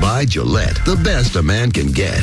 by Gillette, the best a man can get.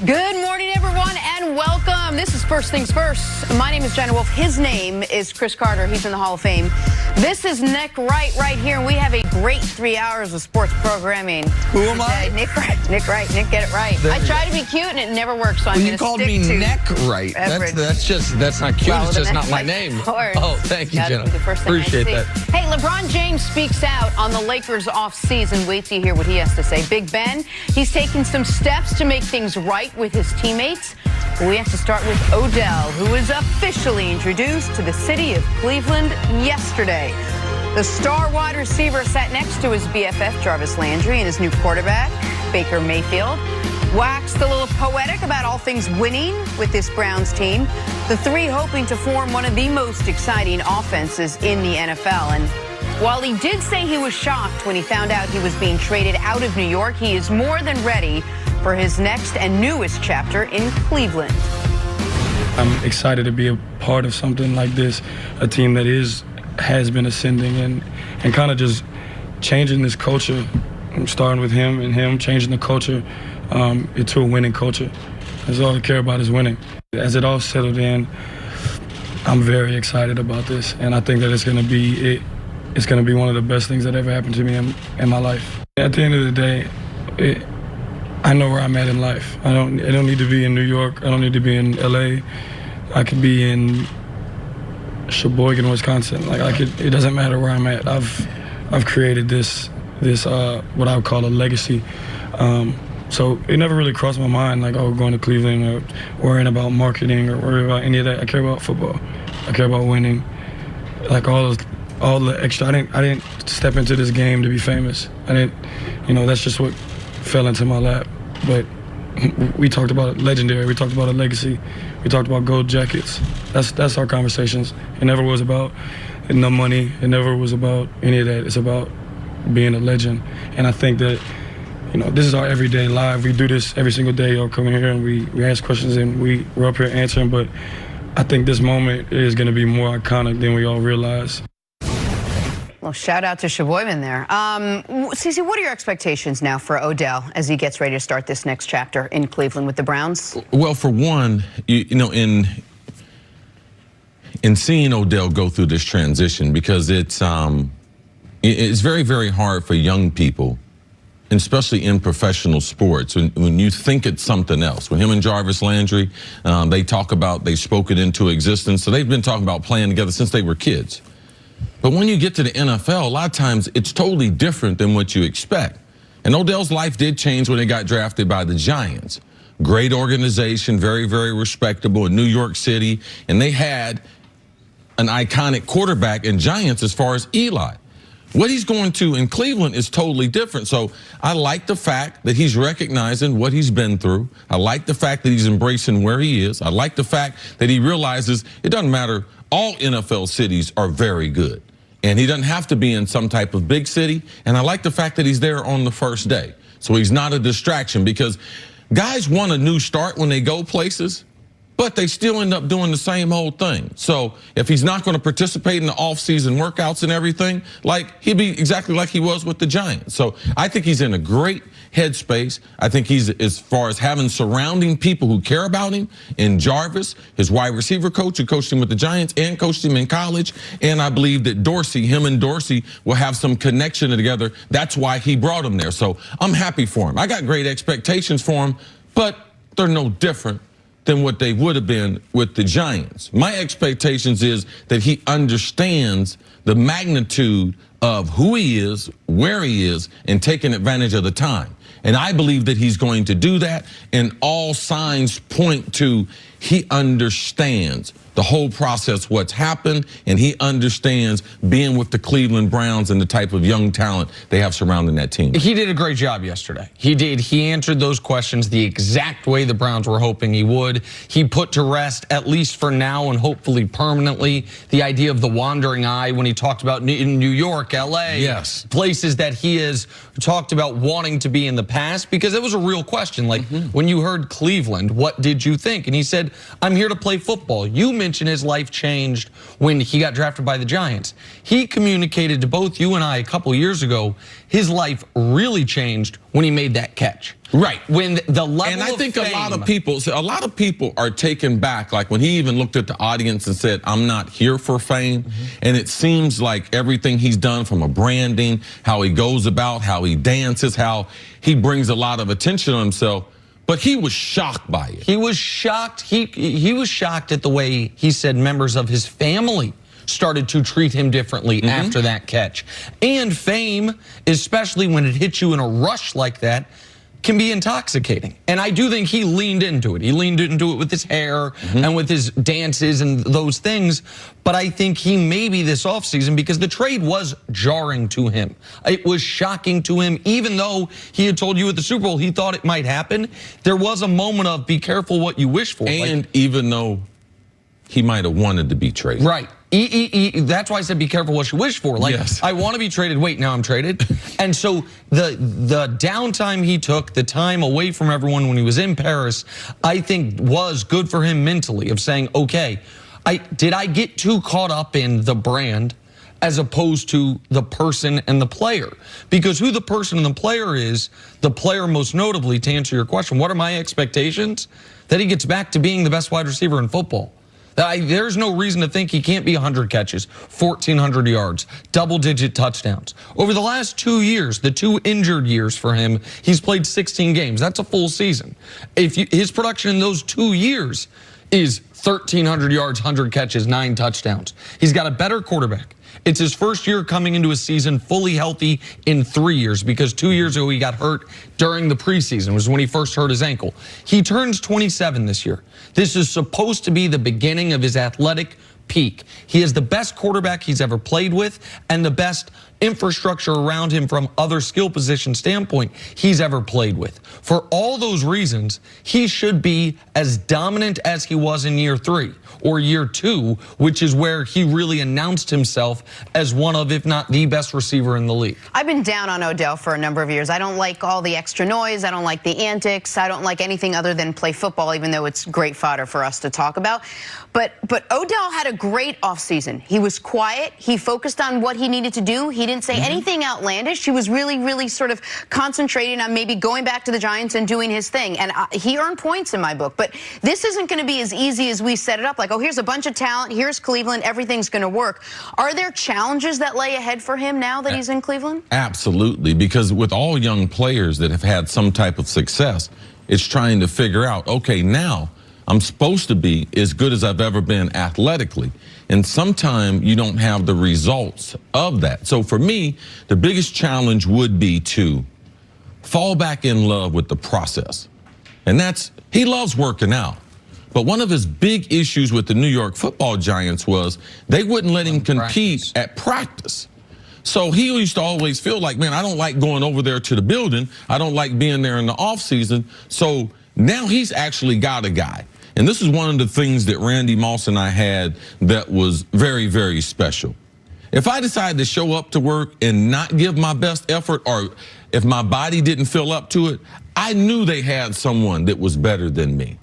Good morning, everyone, and welcome. This is First Things First. My name is Jenna Wolf. His name is Chris Carter. He's in the Hall of Fame. This is Nick Wright right here, and we have a great 3 hours of sports programming. Who am I? Nick Wright. Nick Wright. Nick, get it right. I try to be cute, and it never works, so I'm going to stick to... You called me Neck Wright. That's not cute. Well, it's just not my name. Oh, thank you, Jenna. Appreciate that. Hey, LeBron James speaks out on the Lakers off-season. Wait till you hear what he has to say. Big Ben, he's taking some steps to make things right with his teammates. We have to start with Odell, who was officially introduced to the city of Cleveland yesterday. The star wide receiver sat next to his BFF, Jarvis Landry, and his new quarterback, Baker Mayfield. Waxed a little poetic about all things winning with this Browns team. The three hoping to form one of the most exciting offenses in the NFL. And while he did say he was shocked when he found out he was being traded out of New York, he is more than ready for his next and newest chapter in Cleveland. I'm excited to be a part of something like this, a team that has been ascending and kind of just changing this culture. I'm starting with him and him changing the culture into a winning culture. That's all I care about is winning. As it all settled in, I'm very excited about this, and I think that it's going to be it's going to be one of the best things that ever happened to me in my life. At the end of the day, I know where I'm at in life. I don't need to be in New York. I don't need to be in LA. I could be in Sheboygan, Wisconsin. It doesn't matter where I'm at. I've created this what I would call a legacy. So it never really crossed my mind going to Cleveland or worrying about marketing or worrying about any of that. I care about football. I care about winning. All the extra. I didn't step into this game to be famous. That's just what fell into my lap. But we talked about legendary. We talked about a legacy. We talked about gold jackets. That's our conversations. It never was about no money. It never was about any of that. It's about being a legend. And I think that, this is our everyday life. We do this every single day. Y'all come in here and we ask questions and we're up here answering. But I think this moment is going to be more iconic than we all realize. Well, shout out to Sheboygan there. Cece, what are your expectations now for Odell as he gets ready to start this next chapter in Cleveland with the Browns? Well, for one, in seeing Odell go through this transition, because it's very, very hard for young people, and especially in professional sports, when you think it's something else. When him and Jarvis Landry, they spoke it into existence. So they've been talking about playing together since they were kids. But when you get to the NFL, a lot of times it's totally different than what you expect. And Odell's life did change when he got drafted by the Giants. Great organization, very, very respectable in New York City. And they had an iconic quarterback in Giants as far as Eli. What he's going to in Cleveland is totally different. So I like the fact that he's recognizing what he's been through. I like the fact that he's embracing where he is. I like the fact that he realizes it doesn't matter. All NFL cities are very good. And he doesn't have to be in some type of big city. And I like the fact that he's there on the first day. So he's not a distraction, because guys want a new start when they go places, but they still end up doing the same old thing. So if he's not going to participate in the off-season workouts and everything, he'd be exactly like he was with the Giants. So I think he's in a great headspace. I think he's, as far as having surrounding people who care about him, in Jarvis, his wide receiver coach who coached him with the Giants and coached him in college. And I believe that him and Dorsey will have some connection together. That's why he brought him there. So I'm happy for him. I got great expectations for him, but they're no different than what they would have been with the Giants. My expectations is that he understands the magnitude of who he is, where he is, and taking advantage of the time. And I believe that he's going to do that, and all signs point to he understands the whole process, what's happened, and he understands being with the Cleveland Browns and the type of young talent they have surrounding that team. He did a great job yesterday. He did. He answered those questions the exact way the Browns were hoping he would. He put to rest, at least for now and hopefully permanently, the idea of the wandering eye when he talked about in New York, LA, yes, places that he has talked about wanting to be in the past, because it was a real question. When you heard Cleveland, what did you think? And he said, I'm here to play football. You mentioned his life changed when he got drafted by the Giants. He communicated to both you and I a couple years ago his life really changed when he made that catch. Right. When the level and I think of a lot of people are taken back, like when he even looked at the audience and said, I'm not here for fame. And it seems like everything he's done, from a branding, how he goes about, how he dances, how he brings a lot of attention on himself. But he was shocked by it. He was shocked. He was shocked at the way he said members of his family started to treat him differently after that catch. And fame, especially when it hits you in a rush like that, can be intoxicating. And I do think he leaned into it. He leaned into it with his hair and with his dances and those things. But I think he maybe this offseason, because the trade was jarring to him. It was shocking to him, even though he had told you at the Super Bowl he thought it might happen. There was a moment of be careful what you wish for. And even though he might have wanted to be traded. Right. That's why I said be careful what you wish for. Like, yes. I want to be traded. Wait, now I'm traded. And so the downtime he took, the time away from everyone when he was in Paris, I think was good for him mentally, of saying, okay, did I get too caught up in the brand as opposed to the person and the player? Because who the person and the player is, the player most notably, to answer your question, what are my expectations? That he gets back to being the best wide receiver in football. There's no reason to think he can't be 100 catches, 1,400 yards, double-digit touchdowns. Over the last 2 years, the 2 injured years for him, he's played 16 games. That's a full season. His production in those 2 years is 1,300 yards, 100 catches, 9 touchdowns. He's got a better quarterback. It's his first year coming into a season fully healthy in 3 years, because 2 years ago he got hurt during the preseason, was when he first hurt his ankle. He turns 27 this year. This is supposed to be the beginning of his athletic peak. He is the best quarterback he's ever played with and the best infrastructure around him from other skill position standpoint he's ever played with. For all those reasons, he should be as dominant as he was in year 3 or year 2, which is where he really announced himself as one of, if not the best receiver in the league. I've been down on Odell for a number of years. I don't like all the extra noise. I don't like the antics. I don't like anything other than play football, even though it's great fodder for us to talk about. But Odell had a great offseason. He was quiet. He focused on what he needed to do. He didn't say anything outlandish. He was really sort of concentrating on maybe going back to the Giants and doing his thing. And he earned points in my book. But this isn't going to be as easy as we set it up. Like, oh, here's a bunch of talent. Here's Cleveland. Everything's going to work. Are there challenges that lay ahead for him now that he's in Cleveland? Absolutely. Because with all young players that have had some type of success, it's trying to figure out, okay, now I'm supposed to be as good as I've ever been athletically. And sometimes you don't have the results of that. So for me, the biggest challenge would be to fall back in love with the process. And that's, he loves working out. But one of his big issues with the New York Football Giants was they wouldn't let him compete at practice. So he used to always feel like, man, I don't like going over there to the building. I don't like being there in the offseason. So now he's actually got a guy. And this is one of the things that Randy Moss and I had that was very special. If I decided to show up to work and not give my best effort, or if my body didn't feel up to it, I knew they had someone that was better than me.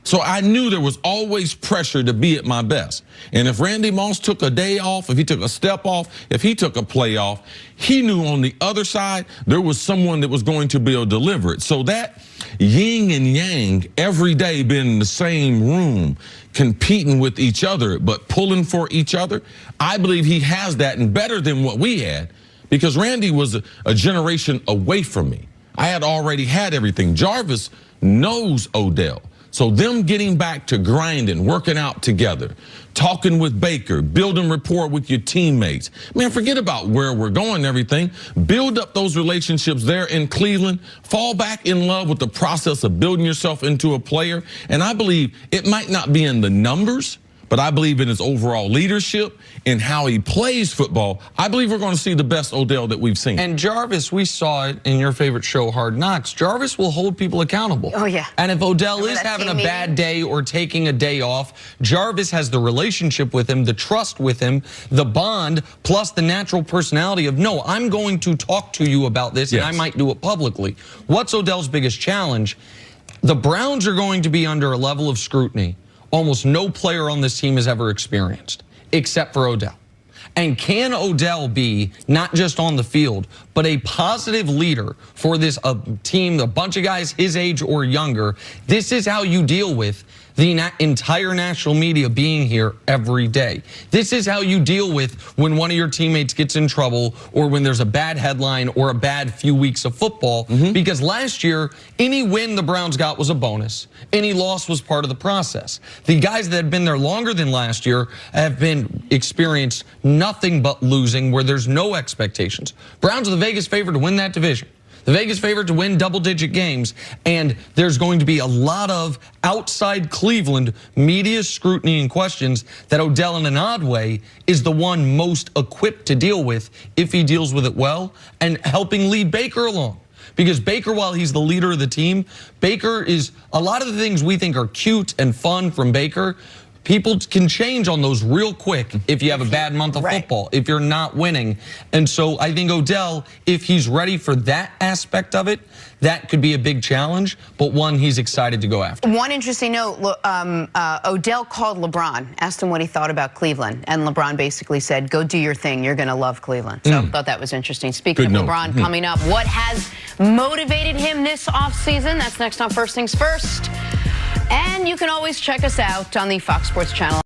So I knew there was always pressure to be at my best. And if Randy Moss took a day off, if he took a step off, if he took a play off, he knew on the other side there was someone that was going to be able to deliver it. So that yin and yang, every day being in the same room, competing with each other, but pulling for each other, I believe he has that, and better than what we had, because Randy was a generation away from me. I had already had everything. Jarvis knows Odell. So them getting back to grinding, working out together, talking with Baker, building rapport with your teammates. Man, forget about where we're going and everything. Build up those relationships there in Cleveland. Fall back in love with the process of building yourself into a player. And I believe it might not be in the numbers, but I believe in his overall leadership and how he plays football. I believe we're going to see the best Odell that we've seen. And Jarvis, we saw it in your favorite show, Hard Knocks. Jarvis will hold people accountable. Oh, yeah. And if Odell is having a bad day or taking a day off, Jarvis has the relationship with him, the trust with him, the bond, plus the natural personality of, no, I'm going to talk to you about this, and I might do it publicly. What's Odell's biggest challenge? The Browns are going to be under a level of scrutiny almost no player on this team has ever experienced, except for Odell. And can Odell be, not just on the field, but a positive leader for this team, a bunch of guys his age or younger? This is how you deal with the entire national media being here every day. This is how you deal with when one of your teammates gets in trouble or when there's a bad headline or a bad few weeks of football. Because last year, any win the Browns got was a bonus. Any loss was part of the process. The guys that have been there longer than last year have experienced nothing but losing where there's no expectations. Browns are the Vegas favorite to win that division. The Vegas favorite to win double-digit games, and there's going to be a lot of outside Cleveland media scrutiny and questions that Odell, in an odd way, is the one most equipped to deal with if he deals with it well and helping lead Baker along. Because Baker, while he's the leader of the team, Baker is a lot of the things we think are cute and fun from Baker. People can change on those real quick if you have a bad month of football, if you're not winning. And so I think Odell, if he's ready for that aspect of it, that could be a big challenge, but one he's excited to go after. One interesting note, Odell called LeBron, asked him what he thought about Cleveland, and LeBron basically said, go do your thing, you're going to love Cleveland. So I thought that was interesting. Speaking of LeBron coming up, what has motivated him this offseason? That's next on First Things First. And you can always check us out on the Fox Sports channel.